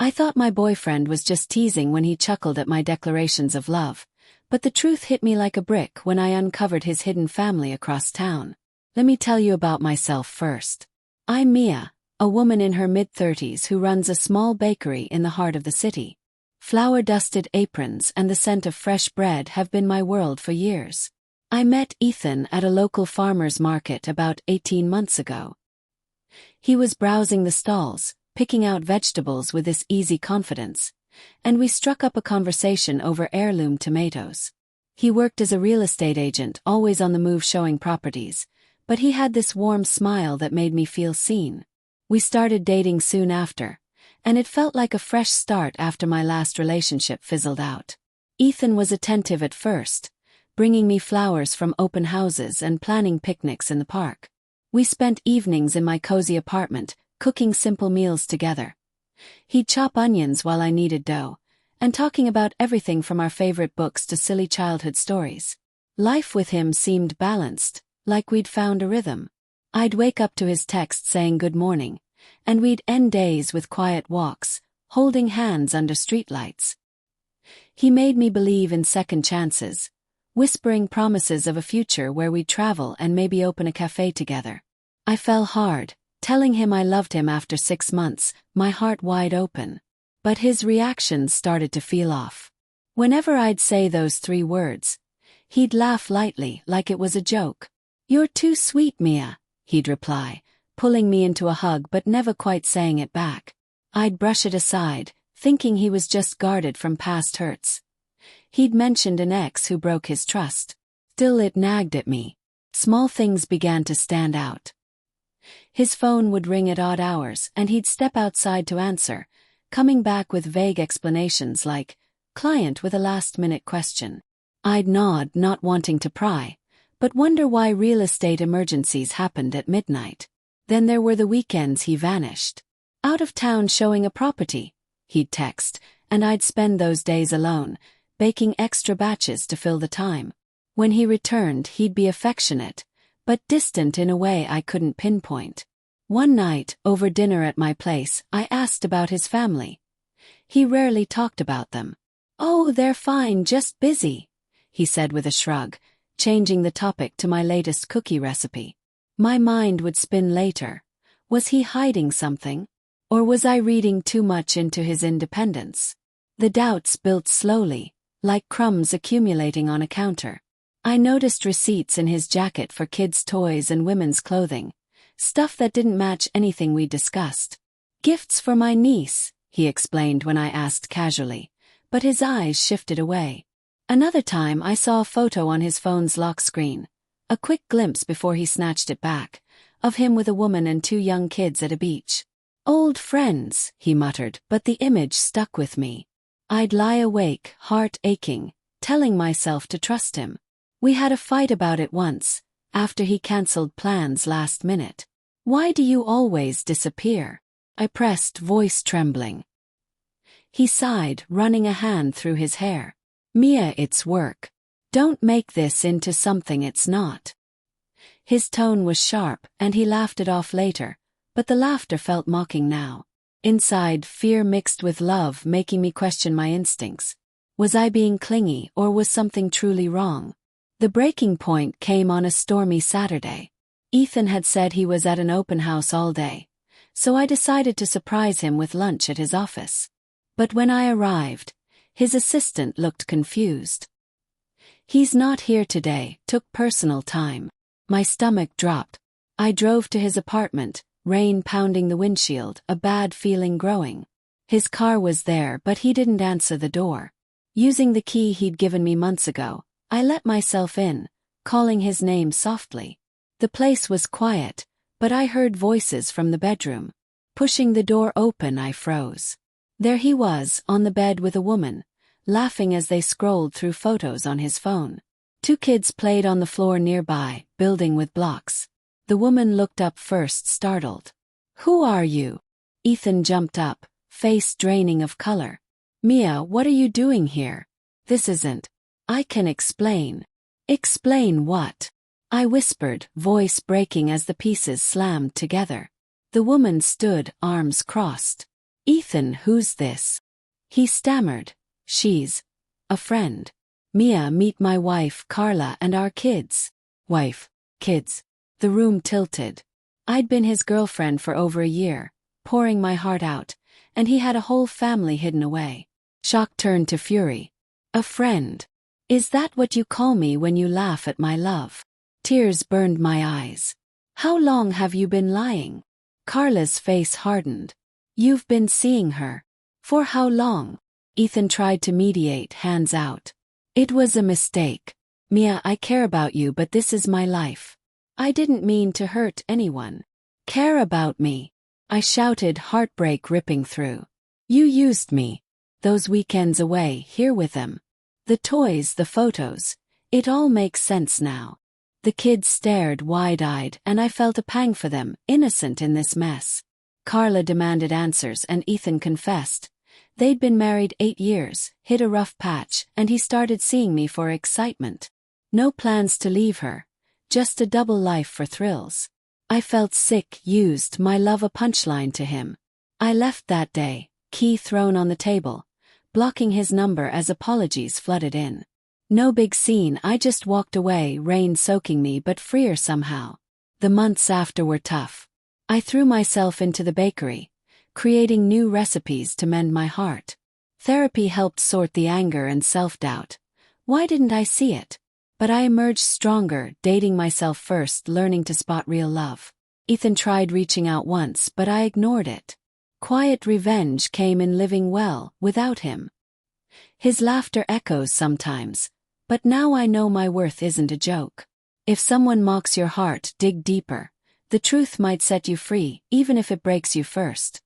I thought my boyfriend was just teasing when he chuckled at my declarations of love, but the truth hit me like a brick when I uncovered his hidden family across town. Let me tell you about myself first. I'm Mia, a woman in her mid-30s who runs a small bakery in the heart of the city. Flour-dusted aprons and the scent of fresh bread have been my world for years. I met Ethan at a local farmer's market about 18 months ago. He was browsing the stalls, picking out vegetables with this easy confidence, and we struck up a conversation over heirloom tomatoes. He worked as a real estate agent, always on the move showing properties, but he had this warm smile that made me feel seen. We started dating soon after, and it felt like a fresh start after my last relationship fizzled out. Ethan was attentive at first, bringing me flowers from open houses and planning picnics in the park. We spent evenings in my cozy apartment, cooking simple meals together. He'd chop onions while I kneaded dough, and talking about everything from our favorite books to silly childhood stories. Life with him seemed balanced, like we'd found a rhythm. I'd wake up to his text saying good morning, and we'd end days with quiet walks, holding hands under streetlights. He made me believe in second chances, whispering promises of a future where we'd travel and maybe open a cafe together. I fell hard, telling him I loved him after 6 months, my heart wide open. But his reactions started to feel off. Whenever I'd say those 3 words, he'd laugh lightly like it was a joke. "You're too sweet, Mia," he'd reply, pulling me into a hug but never quite saying it back. I'd brush it aside, thinking he was just guarded from past hurts. He'd mentioned an ex who broke his trust. Still it nagged at me. Small things began to stand out. His phone would ring at odd hours and he'd step outside to answer, coming back with vague explanations like, "Client with a last-minute question." I'd nod, not wanting to pry, but wonder why real estate emergencies happened at midnight. Then there were the weekends he vanished. "Out of town showing a property," he'd text, and I'd spend those days alone, baking extra batches to fill the time. When he returned, he'd be affectionate, but distant in a way I couldn't pinpoint. One night, over dinner at my place, I asked about his family. He rarely talked about them. "Oh, they're fine, just busy," he said with a shrug, changing the topic to my latest cookie recipe. My mind would spin later. Was he hiding something? Or was I reading too much into his independence? The doubts built slowly, like crumbs accumulating on a counter. I noticed receipts in his jacket for kids' toys and women's clothing, stuff that didn't match anything we discussed. "Gifts for my niece," he explained when I asked casually, but his eyes shifted away. Another time I saw a photo on his phone's lock screen, a quick glimpse before he snatched it back, of him with a woman and 2 young kids at a beach. "Old friends," he muttered, but the image stuck with me. I'd lie awake, heart aching, telling myself to trust him. We had a fight about it once, after he cancelled plans last minute. "Why do you always disappear?" I pressed, voice trembling. He sighed, running a hand through his hair. "Mia, it's work. Don't make this into something it's not." His tone was sharp, and he laughed it off later, but the laughter felt mocking now. Inside, fear mixed with love, making me question my instincts. Was I being clingy, or was something truly wrong? The breaking point came on a stormy Saturday. Ethan had said he was at an open house all day, so I decided to surprise him with lunch at his office. But when I arrived, his assistant looked confused. "He's not here today, took personal time." My stomach dropped. I drove to his apartment, rain pounding the windshield, a bad feeling growing. His car was there, but he didn't answer the door. Using the key he'd given me months ago, I let myself in, calling his name softly. The place was quiet, but I heard voices from the bedroom. Pushing the door open, I froze. There he was, on the bed with a woman, laughing as they scrolled through photos on his phone. 2 kids played on the floor nearby, building with blocks. The woman looked up first, startled. "Who are you?" Ethan jumped up, face draining of color. "Mia, what are you doing here? This isn't..." "I can explain." "Explain what?" I whispered, voice breaking as the pieces slammed together. The woman stood, arms crossed. Ethan, who's this? He stammered. She's a friend. Mia, meet my wife, Carla, and our kids. Wife, kids. The room tilted. I'd been his girlfriend for over a year, pouring my heart out, and he had a whole family hidden away. Shock turned to fury. A friend. Is that what you call me when you laugh at my love? Tears burned my eyes. How long have you been lying? Carla's face hardened. You've been seeing her. For how long? Ethan tried to mediate, hands out. It was a mistake. Mia, I care about you, but this is my life. I didn't mean to hurt anyone. Care about me? I shouted, heartbreak ripping through. You used me. Those weekends away, here with them. The toys, the photos. It all makes sense now. The kids stared wide-eyed, and I felt a pang for them, innocent in this mess. Carla demanded answers, and Ethan confessed. They'd been married 8 years, hit a rough patch, and he started seeing me for excitement. No plans to leave her. Just a double life for thrills. I felt sick, used, my love a punchline to him. I left that day, key thrown on the table, blocking his number as apologies flooded in. No big scene, I just walked away, rain soaking me but freer somehow. The months after were tough. I threw myself into the bakery, creating new recipes to mend my heart. Therapy helped sort the anger and self-doubt. Why didn't I see it? But I emerged stronger, dating myself first, learning to spot real love. Ethan tried reaching out once, but I ignored it. Quiet revenge came in living well, without him. His laughter echoes sometimes, but now I know my worth isn't a joke. If someone mocks your heart, dig deeper. The truth might set you free, even if it breaks you first.